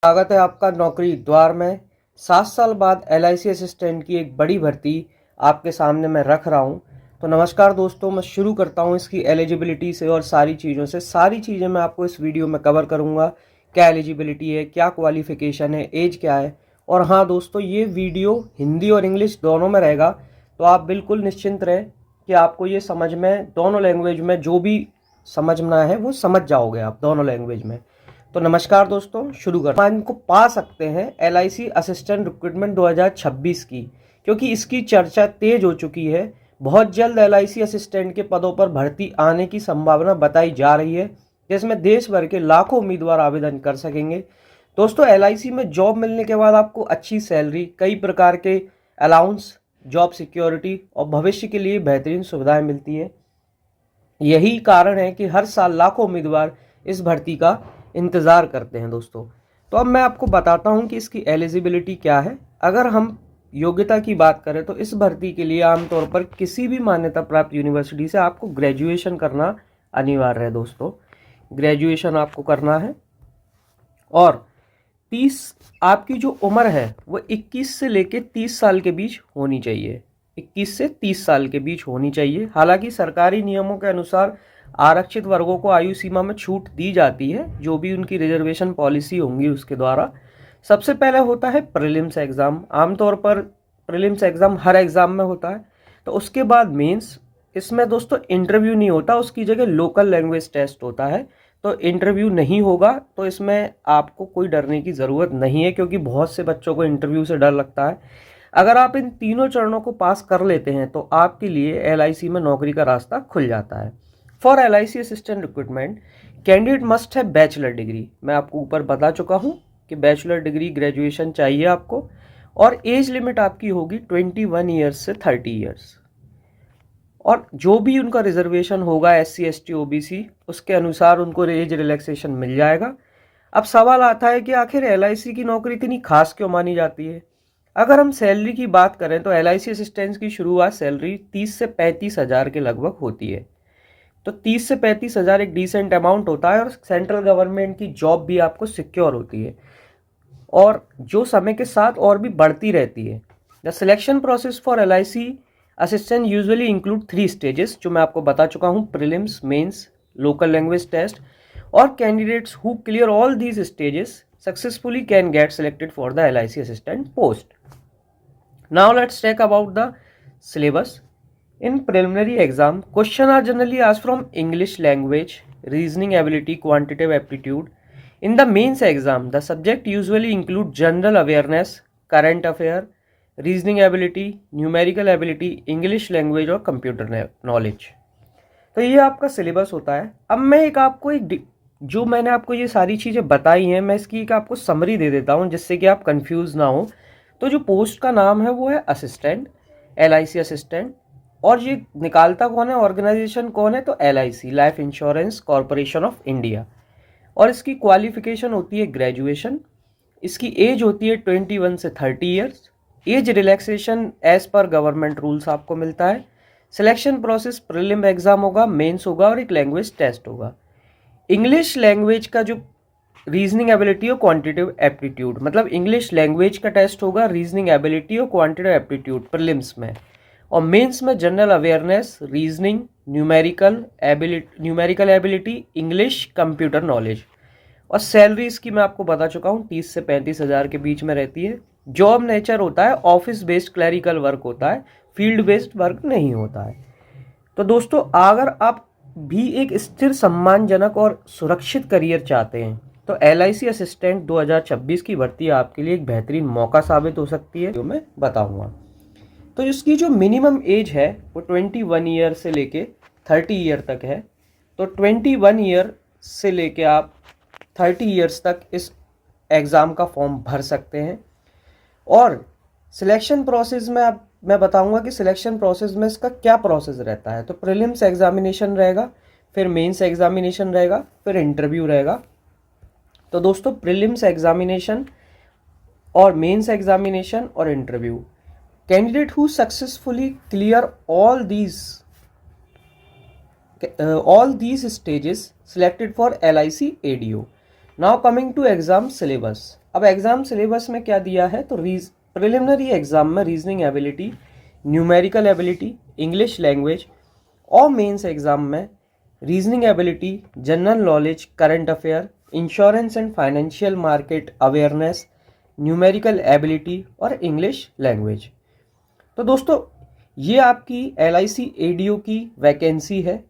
स्वागत है आपका नौकरी द्वार में। 7 साल बाद एलआईसी असिस्टेंट की एक बड़ी भर्ती आपके सामने मैं रख रहा हूं। तो नमस्कार दोस्तों, मैं शुरू करता हूं इसकी एलिजिबिलिटी से और सारी चीज़ों से। सारी चीज़ें मैं आपको इस वीडियो में कवर करूंगा। क्या एलिजिबिलिटी है, क्या क्वालिफिकेशन है, एज क्या है। और हाँ दोस्तों, ये वीडियो हिंदी और इंग्लिश दोनों में रहेगा, तो आप बिल्कुल निश्चिंत रहें कि आपको ये समझ में, दोनों लैंग्वेज में जो भी समझना है वो समझ जाओगे आप दोनों लैंग्वेज में। तो नमस्कार दोस्तों, शुरू करते हैं। इनको पा सकते हैं एलआईसी असिस्टेंट रिक्रूटमेंट 2026 की, क्योंकि इसकी चर्चा तेज हो चुकी है। बहुत जल्द एलआईसी असिस्टेंट के पदों पर भर्ती आने की संभावना बताई जा रही है, जिसमें देश भर के लाखों उम्मीदवार आवेदन कर सकेंगे। दोस्तों, एलआईसी में जॉब मिलने के बाद आपको अच्छी सैलरी, कई प्रकार के अलाउंस, जॉब सिक्योरिटी और भविष्य के लिए बेहतरीन सुविधाएं मिलती है। यही कारण है कि हर साल लाखों उम्मीदवार इस भर्ती का इंतज़ार करते हैं दोस्तों। तो अब मैं आपको बताता हूं कि इसकी एलिजिबिलिटी क्या है। अगर हम योग्यता की बात करें तो इस भर्ती के लिए आमतौर पर किसी भी मान्यता प्राप्त यूनिवर्सिटी से आपको ग्रेजुएशन करना अनिवार्य है दोस्तों। ग्रेजुएशन आपको करना है और 30 आपकी जो उम्र है वो 21 से लेकर 30 साल के बीच होनी चाहिए। 21 से 30 साल के बीच होनी चाहिए। हालांकि सरकारी नियमों के अनुसार आरक्षित वर्गों को आयु सीमा में छूट दी जाती है, जो भी उनकी रिजर्वेशन पॉलिसी होंगी उसके द्वारा। सबसे पहले होता है प्रीलिम्स एग्ज़ाम। आमतौर पर प्रीलिम्स एग्ज़ाम हर एग्ज़ाम में होता है। तो उसके बाद मेंस। इसमें दोस्तों इंटरव्यू नहीं होता, उसकी जगह लोकल लैंग्वेज टेस्ट होता है। तो इंटरव्यू नहीं होगा, तो इसमें आपको कोई डरने की ज़रूरत नहीं है, क्योंकि बहुत से बच्चों को इंटरव्यू से डर लगता है। अगर आप इन तीनों चरणों को पास कर लेते हैं तो आपके लिए एलआईसी में नौकरी का रास्ता खुल जाता है। For LIC assistant recruitment candidate must है बैचलर डिग्री। मैं आपको ऊपर बता चुका हूँ कि बैचलर डिग्री ग्रेजुएशन चाहिए आपको। और एज लिमिट आपकी होगी 21 ईयर्स से 30 ईयर्स। और जो भी उनका रिजर्वेशन होगा SC ST OBC, उसके अनुसार उनको एज रिलैक्सेशन मिल जाएगा। अब सवाल आता है कि आखिर एलआईसी की नौकरी इतनी खास क्यों मानी जाती है। अगर हम सैलरी की बात करें तो एलआईसी असिस्टेंट्स की शुरुआत सैलरी 30 से 35 हज़ार के लगभग होती है। तो 30 से 35 हज़ार एक डिसेंट अमाउंट होता है, और सेंट्रल गवर्नमेंट की जॉब भी आपको सिक्योर होती है, और जो समय के साथ और भी बढ़ती रहती है। The selection process for LIC assistant usually include 3 stages, जो मैं आपको बता चुका हूँ: prelims, mains, local language test. और candidates who clear all these stages successfully can get selected for the LIC assistant post. Now let's talk about the syllabus. In preliminary exam, questions are generally asked from English language, reasoning ability, quantitative aptitude. In the mains exam, the subject usually include general awareness, current affair, reasoning ability, numerical ability, English language और computer knowledge. तो ये आपका syllabus होता है। अब मैं आपको जो मैंने आपको ये सारी चीज़ें बताई हैं, मैं इसकी एक आपको समरी दे देता हूँ, जिससे कि आप कंफ्यूज ना हो। तो जो पोस्ट का नाम है वो है असिस्टेंट, LIC असिस्टेंट। और ये निकालता कौन है, ऑर्गेनाइजेशन कौन है, तो LIC, life insurance corporation of India. और इसकी क्वालिफिकेशन होती है ग्रेजुएशन। इसकी एज होती है 21 से 30 ईयर्स। एज रिलैक्सेशन एज पर गवर्नमेंट रूल्स आपको मिलता है। सिलेक्शन प्रोसेस प्रीलिम एग्जाम होगा, मेंस होगा और एक लैंग्वेज टेस्ट होगा। इंग्लिश लैंग्वेज का जो रीजनिंग एबिलिटी और क्वांटिटेटिव एप्टीट्यूड, मतलब इंग्लिश लैंग्वेज का टेस्ट होगा, रीजनिंग एबिलिटी और क्वांटिटेटिव एप्टीट्यूड प्रीलिम्स में। और मेंस में general awareness, reasoning, numerical ability, English, computer knowledge. और सैलरी इसकी मैं आपको बता चुका हूँ, 30 से 35 हज़ार के बीच में रहती है। जॉब नेचर होता है ऑफिस बेस्ड क्लैरिकल वर्क होता है, फील्ड बेस्ड वर्क नहीं होता है। तो दोस्तों, अगर आप भी एक स्थिर, सम्मानजनक और सुरक्षित करियर चाहते हैं तो LIC असिस्टेंट 2026 की भर्ती आपके लिए एक बेहतरीन मौका साबित हो सकती है, जो मैं बताऊंगा। तो इसकी जो मिनिमम एज है वो 21 ईयर से लेके 30 ईयर तक है। तो 21 ईयर से लेके आप 30 ईयर्स तक इस एग्ज़ाम का फॉर्म भर सकते हैं। और सिलेक्शन प्रोसेस में आप मैं बताऊंगा कि सिलेक्शन प्रोसेस में इसका क्या प्रोसेस रहता है। तो प्रीलिम्स एग्जामिनेशन रहेगा, फिर मेंस एग्जामिनेशन रहेगा, फिर इंटरव्यू रहेगा। तो दोस्तों, प्रीलिम्स एग्जामिनेशन और मेंस एग्जामिनेशन और interview, candidate who successfully clear all these stages selected for LIC ADO. Now coming to exam syllabus. अब एग्ज़ाम सिलेबस में क्या दिया है, तो प्रिलिमिनरी एग्ज़ाम में reasoning ability, numerical ability, English language, और मेंस एग्ज़ाम में reasoning ability, general knowledge, current affair, insurance and financial market awareness, numerical ability और इंग्लिश लैंग्वेज। तो दोस्तों ये आपकी LIC ADO की वैकेंसी है